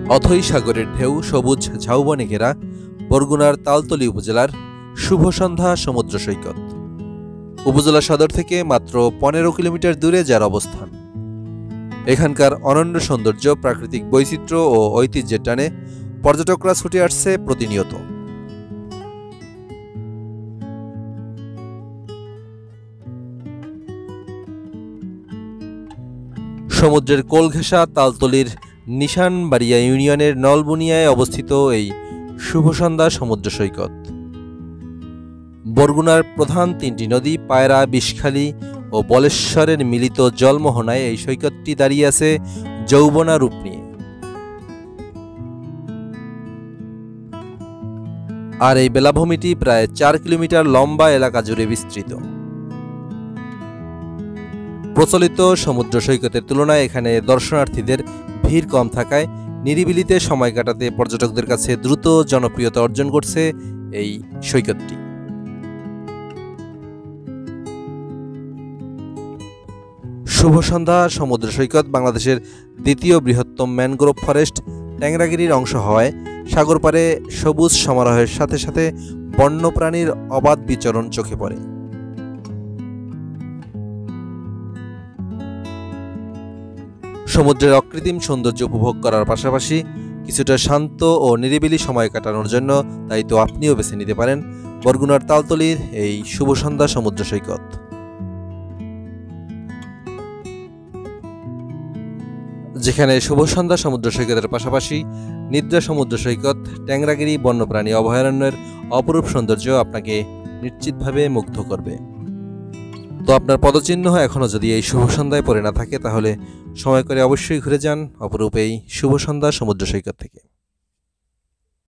অথই সাগরের ঢেউ সবুজ ঝাউবনে ঘেরা বরগুনার তালতলী উপজেলার শুভ সন্ধ্যা সমুদ্র সৈকত। উপজেলা সদর থেকে মাত্র 15 কিলোমিটার দূরে যার অবস্থান। এখানকার অনন্য সৌন্দর্য, প্রাকৃতিক বৈচিত্র্য ও ঐতিহ্যের টানে পর্যটকরা ছুটে আসছে প্রতিনিয়ত। সমুদ্রের কোল ঘেঁষা তালতলীর নিশানবাড়িয়া ইউনিয়নের নলবুনিয়ায় অবস্থিত এই শুভ সন্ধ্যা সমুদ্র সৈকত। বরগুনার প্রধান 3টি নদী পায়রা, বিষখালী ও বলেশ্বরের মিলিত জলমোহনায় এই সৈকতটি দাঁড়িয়ে আছে যৌবনা রূপ নিয়ে। আর এই বেলাভূমিটি প্রায় 4 কিলোমিটার লম্বা এলাকা জুড়ে বিস্তৃত। প্রচলিত সমুদ্র সৈকতের তুলনায় এখানে দর্শনার্থীদের ভিড় কম থাকায় নিরিবিলিতে সময় কাটাতে পর্যটকদের কাছে দ্রুত জনপ্রিয়তা অর্জন করছে এই সৈকতটি। শুভ সন্ধ্যা সমুদ্র সৈকত বাংলাদেশের দ্বিতীয় বৃহত্তম ম্যানগ্রোভ ফরেস্ট ট্যাংরাগিরির অংশ হওয়ায় সাগর পাড়ে সবুজ সমারোহের সাথে সাথে বন্যপ্রাণীর অবাধ বিচরণ চোখে পড়ে। সমুদ্রের অকৃত্রিম সৌন্দর্য উপভোগ করার পাশাপাশি কিছুটা শান্ত ও নিরিবিলি সময় কাটানোর জন্য তাই তো আপনিও বেছে নিতে পারেন বরগুনার তালতলীর এই শুভ সন্ধ্যা সমুদ্র সৈকত। যেখানে শুভ সন্ধ্যা সমুদ্র সৈকতের পাশাপাশি নিদ্রা সমুদ্র সৈকত, ট্যাংরাগিরি বন্যপ্রাণী অভয়ারণ্যের অপরূপ সৌন্দর্য আপনাকে নিশ্চিতভাবে মুগ্ধ করবে। তো আপনার পদচিহ্ন এখনও যদি এই শুভ সন্ধ্যায় পড়ে না থাকে, তাহলে সময় করে অবশ্যই ঘুরে যান অপরূপ এই শুভ সন্ধ্যা সমুদ্র সৈকত থেকে।